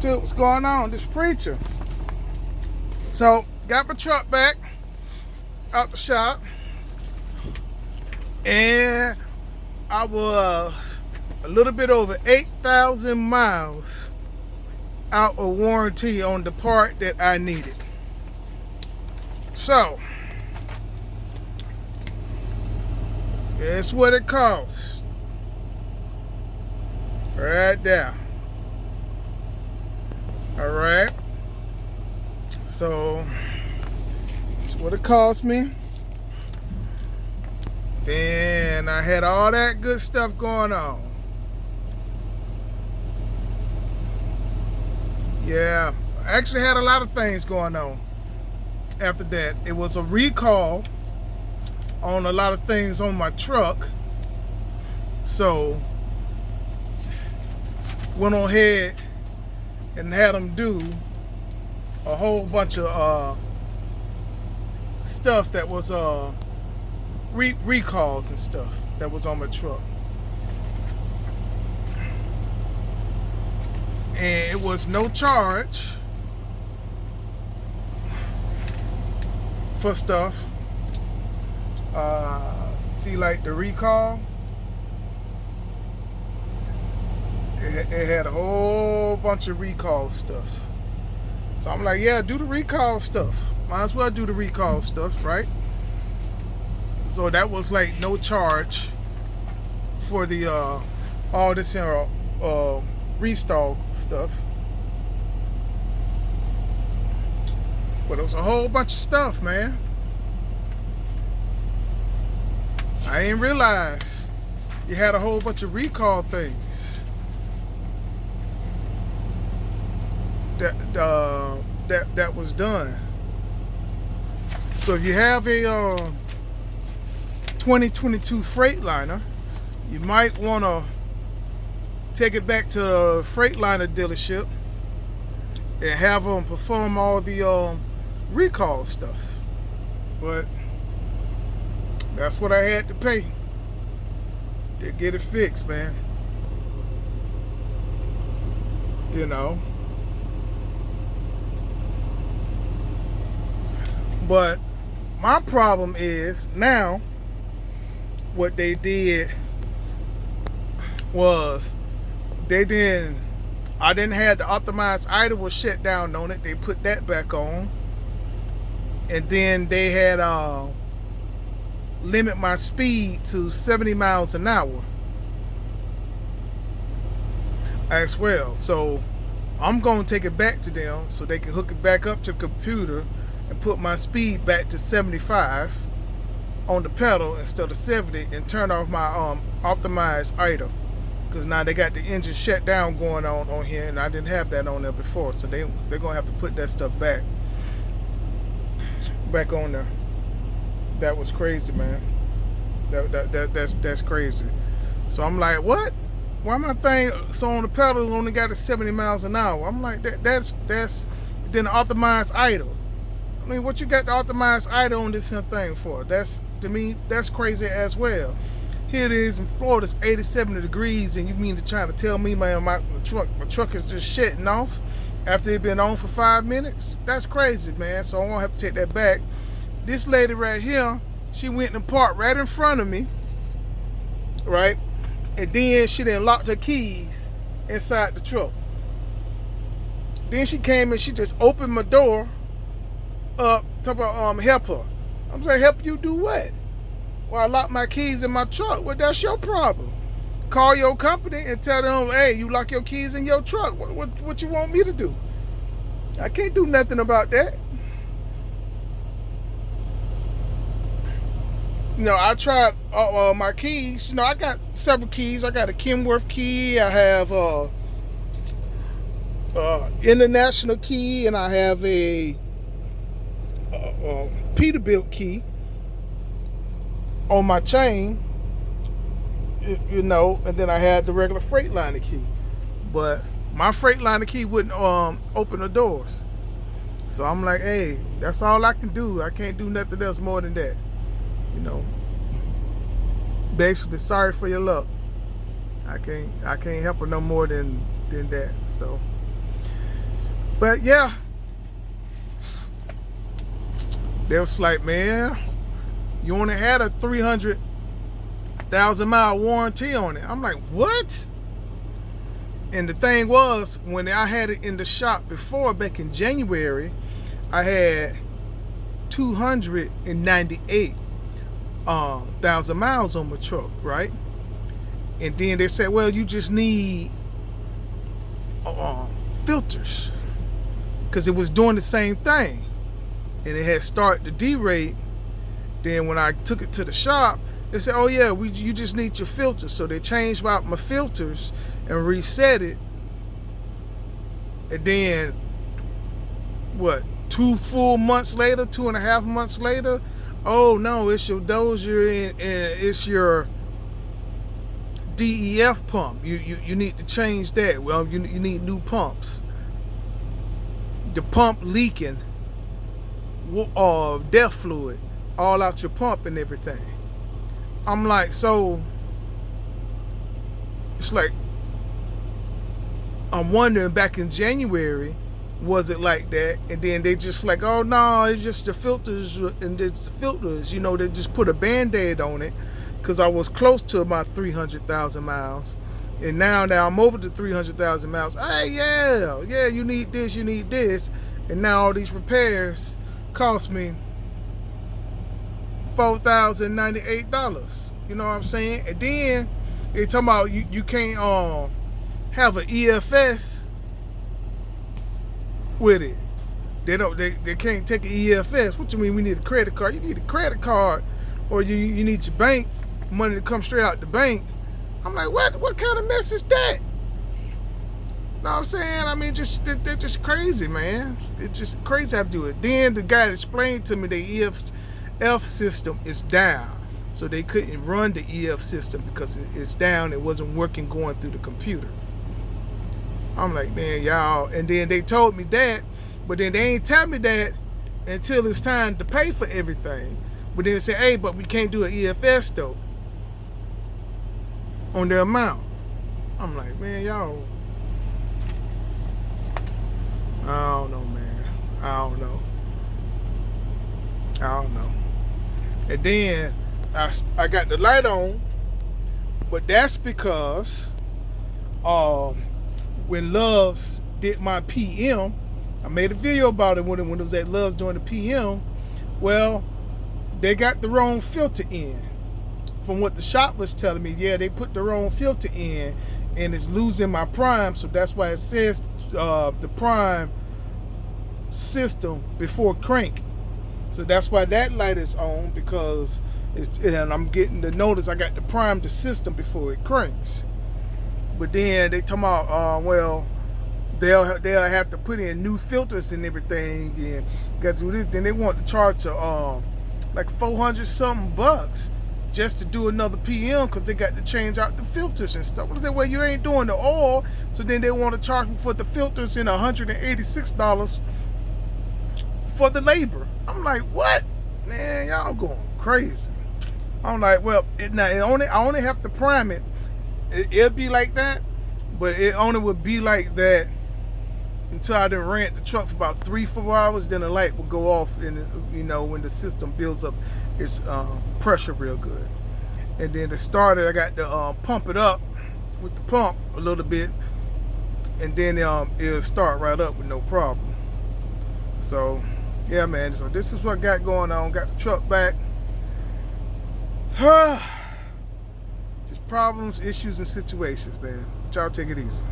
to what's going on, this preacher. So got my truck back out the shop, and I was a little bit over 8,000 miles out of warranty on the part that I needed. So that's what it costs right there. All right, so that's what it cost me. Then I had all that good stuff going on. Yeah, I actually had a lot of things going on after that. It was a recall on a lot of things on my truck. So went on ahead and had them do a whole bunch of stuff that was recalls and stuff that was on my truck. And it was no charge for stuff. See, like the recall, it had a whole bunch of recall stuff. So I'm like, yeah, do the recall stuff. Might as well do the recall stuff, right? So that was like no charge for the all this restore stuff. But it was a whole bunch of stuff, man. I didn't realize you had a whole bunch of recall things that was done. So if you have a 2022 freightliner, you might want to take it back to the freightliner dealership and have them perform all the recall stuff. But that's what I had to pay to get it fixed, man. You know. But my problem is now what they did was I didn't have the optimized idle shut down on it. They put that back on, and then they had limit my speed to 70 miles an hour as well. So I'm gonna take it back to them so they can hook it back up to the computer and put my speed back to 75 on the pedal instead of 70, and turn off my optimized idle, because now they got the engine shut down going on here, and I didn't have that on there before. So they're gonna have to put that stuff back on there. That was crazy, man. That's crazy. So I'm like, what? Why my thing so on the pedal only got it 70 miles an hour? I'm like, that's then the optimized idle. I mean, what you got the optimized idle on this thing for? That's, to me, that's crazy as well. Here it is in Florida, it's 87 degrees, and you mean to try to tell me, man, my truck is just shutting off after it been on for 5 minutes? That's crazy, man. So I'm gonna have to take that back. This lady right here, she went and parked right in front of me, right? And then she done locked her keys inside the truck. Then she came and she just opened my door up, talk about help her. I'm like, help you do what? Well, I locked my keys in my truck. Well, that's your problem. Call your company and tell them, hey, you lock your keys in your truck. What you want me to do? I can't do nothing about that. You know, I tried my keys. You know, I got several keys. I got a Kenworth key. I have international key, and I have a Peterbilt key on my chain, you know, and then I had the regular freightliner key. But my freightliner key wouldn't open the doors. So I'm like, hey, that's all I can do. I can't do nothing else more than that. You know, basically, sorry for your luck. I can't help her no more than that. So But yeah, they was like, man, you only had a 300,000-mile warranty on it. I'm like, what? And the thing was, when I had it in the shop before, back in January, I had 298,000 miles on my truck, right? And then they said, well, you just need filters, because it was doing the same thing, and it had started to derate. Then when I took it to the shop, they said, oh yeah, you just need your filters. So they changed out my filters and reset it. And then what, 2.5 months later, oh no, it's your dozer and it's your DEF pump. You need to change that. Well, you need new pumps. The pump leaking DEF fluid all out your pump and everything. I'm like, so it's like, I'm wondering, back in January, was it like that? And then they just like, oh no, it's just the filters, and it's the filters, you know, they just put a band-aid on it, because I was close to about 300,000 miles. And now I'm over to 300,000 miles. Hey, yeah, you need this. And now all these repairs cost me $4,098. You know what I'm saying? And then they talking about you can't have an EFS with it. They can't take an EFS. What you mean we need a credit card? You need a credit card, or you need your bank money to come straight out the bank. I'm like, what kind of mess is that? Know what I'm saying? I mean, they're just crazy, man. It's just crazy how to do it. Then the guy explained to me the EF system is down, so they couldn't run the EF system because it's down. It wasn't working going through the computer. I'm like, man, y'all. And then they told me that, but then they ain't tell me that until it's time to pay for everything. But then they say, hey, but we can't do an EFS though on the amount. I'm like, man, y'all, I don't know, man. I don't know. And then I got the light on, but that's because when Loves did my PM, I made a video about it when it was at Loves doing the PM. Well, they got the wrong filter in. From what the shop was telling me, yeah, they put the wrong filter in, and it's losing my prime. So that's why it says the prime system before crank. So that's why that light is on, because and I'm getting the notice I got to prime the system before it cranks. But then they talking about, well, they'll have to put in new filters and everything, and got to do this. Then they want to charge like 400 something bucks just to do another PM, because they got to change out the filters and stuff. What is that? Well, you ain't doing the oil, so then they want to charge me for the filters and $186 for the labor. I'm like, what? Man, y'all going crazy. I'm like, well, I only have to prime it. It'll be like that, but it only would be like that until I done ran the truck for about 3-4 hours. Then the light will go off, and you know, when the system builds up its pressure real good. And then to start it, I got to pump it up with the pump a little bit, and then it'll start right up with no problem. So yeah, man, so this is what I got going on. Got the truck back. Just problems, issues, and situations, man. But y'all take it easy.